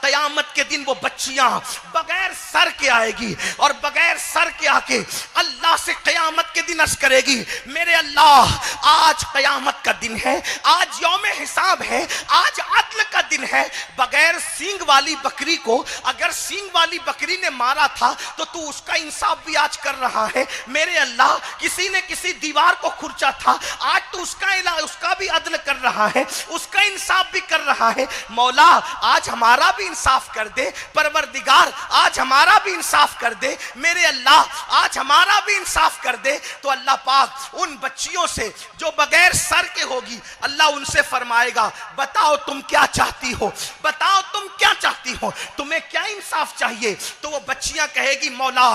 قیامت کے دن وہ بچیاں بغیر سر کے آئے گی اور بغیر سر کے آ کے اللہ سے قیامت کے دن عرض کرے گی میرے اللہ آج قیامت کا دن ہے, آج یوم حساب ہے, آج عدل کا دن ہے. بغیر سینگ والی بکری کو اگر سینگ والی بکری نے مارا تھا تو اس کا انصاف بھی آج کر رہا ہے. میرے اللہ کسی نے کسی دیوار کو کھرچا تھا, آج تو اس کا بھی عدل کر رہا ہے, اس کا انصاف بھی کر رہا ہے. مولا آج ہمارا بھی انصاف کر دے, پروردگار آج ہمارا بھی انصاف کر دے, میرے اللہ آج ہمارا بھی انصاف کر دے. تو اللہ پاک ان بچیوں سے جو بغیر سر کے ہوگی اللہ ان سے فرمائے گا بتاؤ تم کیا چاہتی ہو, بتاؤ تم کیا چاہتی ہو, تمہیں کیا انصاف چاہیے. تو وہ بچیاں کہے گی مولا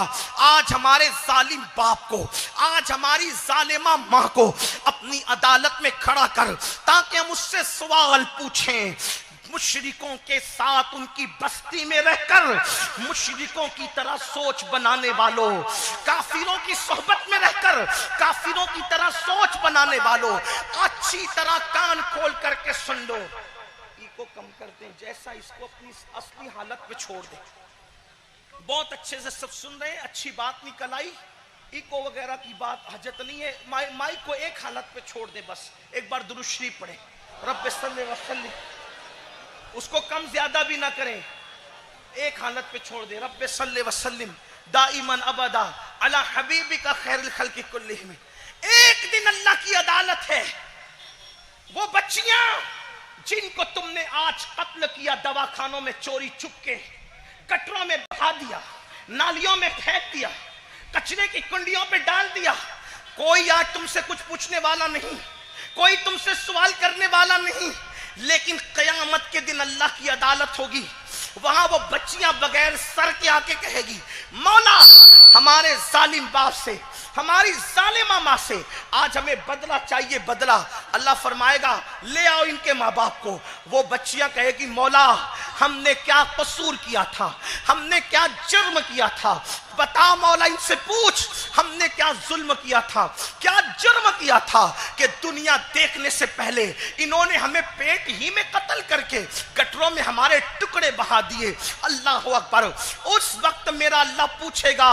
آج ہمارے ظالم باپ کو, آج ہماری ظالمہ ماں کو اپنی عدالت میں کھڑا کر تاکہ ہم اس سے سوال پوچھیں. مشرکوں کے ساتھ ان کی بستی میں رہ کر مشرکوں کی طرح سوچ بنانے والوں, کافروں کی صحبت میں رہ کر کافروں کی طرح سوچ بنانے والوں, اچھی طرح کان کھول کر کے سن لو. ای کو کم کر دیں, جیسا اس کو اپنی اصلی حالت پہ چھوڑ دیں. بہت اچھے سے سب سن رہے ہیں, اچھی بات نکل آئی. ایکو وغیرہ کی بات حاجت نہیں ہے, مائک کو ایک حالت پہ چھوڑ دیں, بس ایک بار درود شریف پڑھیں رب صلی وسلم, اس کو کم زیادہ بھی نہ کریں, ایک حالت پہ چھوڑ دیں رب صلی وسلم دائما ابدا علی حبیبک خیر الخلق کلہم. ایک دن اللہ کی عدالت ہے. وہ بچیاں جن کو تم نے آج قتل کیا, دواخانوں میں چوری چھپ کے کٹروں میں بہا دیا, نالیوں میں پھینک دیا, کچرے کی کنڈیوں پہ ڈال دیا, کوئی آج تم سے کچھ پوچھنے والا نہیں, کوئی تم سے سوال کرنے والا نہیں. لیکن قیامت کے دن اللہ کی عدالت ہوگی, وہاں وہ بچیاں بغیر سر کے آ کے کہے گی مولا ہمارے ظالم باپ سے, ہماری ظالمہ ماں سے آج ہمیں بدلہ چاہیے, بدلہ. اللہ فرمائے گا لے آؤ ان کے ماں باپ کو. وہ بچیاں کہے گی مولا ہم نے کیا قصور کیا تھا, ہم نے کیا جرم کیا تھا, بتا مولا ان سے پوچھ ہم نے کیا ظلم کیا تھا, کیا جرم کیا تھا کہ دنیا دیکھنے سے پہلے انہوں نے ہمیں پیٹ ہی میں قتل کر کے گٹروں میں ہمارے ٹکڑے بہا دیے. اللہ اکبر. اس وقت میرا اللہ پوچھے گا,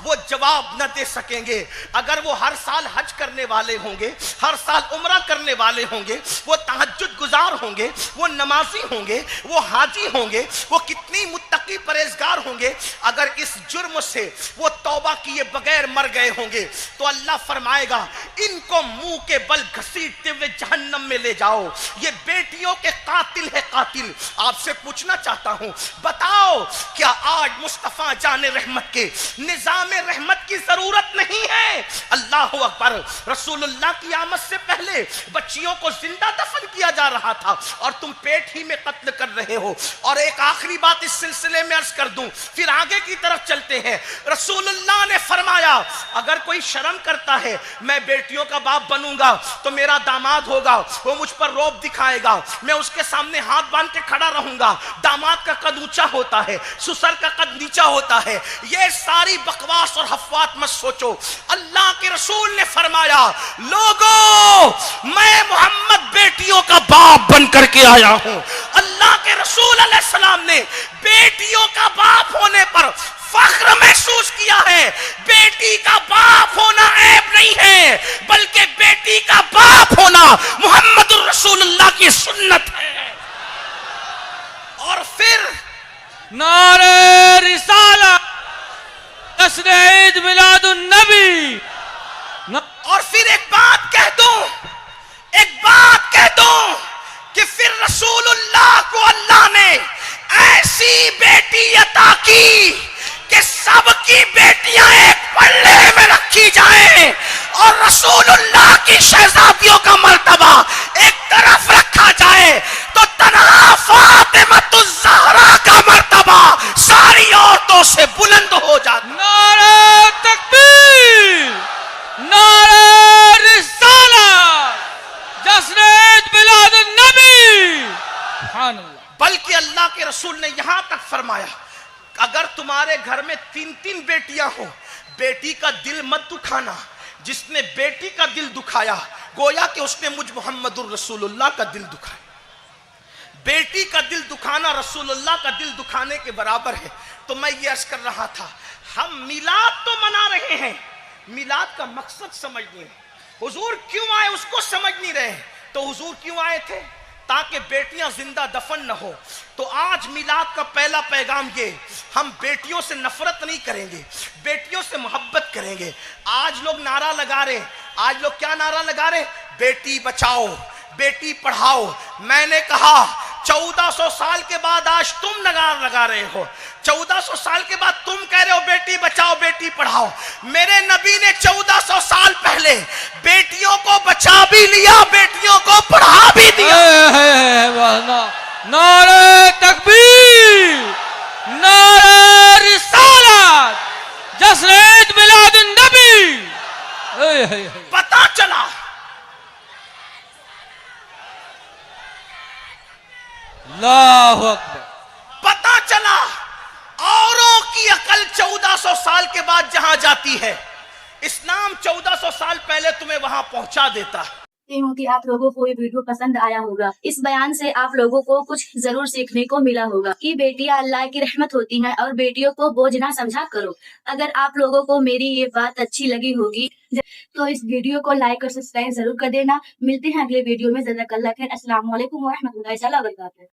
وہ جواب نہ دے سکیں گے. اگر وہ ہر سال حج کرنے والے ہوں گے, ہر سال عمرہ کرنے والے ہوں گے, وہ تہجد گزار ہوں گے, وہ نمازی ہوں گے, وہ حاجی ہوں گے, وہ کتنی متقی پرہیزگار ہوں گے, اگر اس جرم سے وہ توبہ کیے بغیر مر گئے ہوں گے تو اللہ فرمائے گا ان کو منہ کے بل گھسیٹتے ہوئے جہنم میں لے جاؤ. یہ بیٹیوں کے قاتل ہے قاتل. آپ سے پوچھنا چاہتا ہوں بتاؤ کیا آج مصطفیٰ جان رحمت کے نظام رحمت کی ضرورت نہیں ہے؟ اللہ اکبر. رسول اللہ کی آمد سے پہلے بچیوں کو زندہ دفن کیا جا رہا تھا اور تم پیٹ ہی میں قتل کر رہے ہو. اور ایک آخری بات اس سلسلے میں عرض کر دوں, پھر آگے کی طرف چلتے ہیں. رسول اللہ نے فرمایا اگر کوئی شرم کرتا ہے میں بیٹیوں کا باپ بنوں گا تو میرا داماد ہوگا, وہ مجھ پر روب دکھائے گا, میں اس کے سامنے ہاتھ باندھ کے کھڑا رہوں گا. داماد کا قد اونچا ہوتا ہے, سسر کا قد نیچا ہوتا ہے. یہ ساری بکواس اور حفوات مت سوچو. اللہ کے رسول نے فرمایا لوگوں میں محمد بیٹیوں کا باپ بن کر کے آیا ہوں. اللہ کے رسول علیہ السلام نے بیٹیوں کا باپ ہونے پر فخر محسوس کیا ہے. بیٹی کا باپ ہونا عیب نہیں ہے بلکہ بیٹی کا باپ ہونا محمد الرسول اللہ کی سنت ہے. اور پھر نعرہ رسالت, جشن عید میلاد النبی. اور پھر ایک بات کہہ دوں, ایک بات کہہ دوں کہ پھر رسول اللہ کو اللہ نے ایسی بیٹی عطا کی کہ سب کی بیٹیاں ایک پلے میں رکھی جائیں اور رسول اللہ کی شہزادیوں کا مرتبہ ایک طرف رکھا جائے تو تنہا فاطمۃ الزہرا کا مرتبہ ساری عورتوں سے بلند ہو جاتا. نعرہ تکبیر, نعرہ رسالت, جشن عید میلاد النبی. سبحان اللہ. بلکہ اللہ کے رسول نے یہاں تک فرمایا اگر تمہارے گھر میں 3 بیٹیاں ہوں بیٹی کا دل مت دکھانا. جس نے بیٹی کا دل دکھایا گویا کہ اس نے مجھ محمد الرسول اللہ کا دل دکھایا. بیٹی کا دل دکھانا رسول اللہ کا دل دکھانے کے برابر ہے. تو میں یہ عرض کر رہا تھا ہم میلاد تو منا رہے ہیں, میلاد کا مقصد سمجھ نہیں رہے. حضور کیوں آئے اس کو سمجھ نہیں رہے. تو حضور کیوں آئے تھے؟ تاکہ بیٹیاں زندہ دفن نہ ہو. تو آج میلاد کا پہلا پیغام یہ, ہم بیٹیوں سے نفرت نہیں کریں گے, بیٹیوں سے محبت کریں گے. آج لوگ نعرہ لگا رہے, آج لوگ کیا نعرہ لگا رہے؟ بیٹی بچاؤ, بیٹی پڑھاؤ. میں نے کہا 1400 سال کے بعد آج تم نعرہ لگا رہے ہو, 1400 سال کے بعد تم کہہ رہے ہو بیٹی بچاؤ بیٹی پڑھاؤ. میرے نبی نے 1400 سال پہلے بیٹیوں کو بچا بھی لیا, بیٹیوں کو پڑھا بھی دیا. نعرہ تکبیر, نعرہ رسالت, جشن عید میلاد النبی. پتا چلا اللہ اکبر. پتا چلا اوروں کی عقل 1400 سال کے بعد جہاں جاتی ہے, اسلام 1400 سال پہلے تمہیں وہاں پہنچا دیتا. ہوں کہ آپ لوگوں کو یہ ویڈیو پسند آیا ہوگا. اس بیان سے آپ لوگوں کو کچھ ضرور سیکھنے کو ملا ہوگا کہ بیٹیاں اللہ کی رحمت ہوتی ہیں اور بیٹیوں کو بوجھ نہ سمجھا کرو. اگر آپ لوگوں کو میری یہ بات اچھی لگی ہوگی تو اس ویڈیو کو لائک اور سبسکرائب ضرور کر دینا. ملتے ہیں اگلے ویڈیو میں. جزاک اللہ خیر. السلام علیکم ورحمۃ اللہ وبرکاتہ.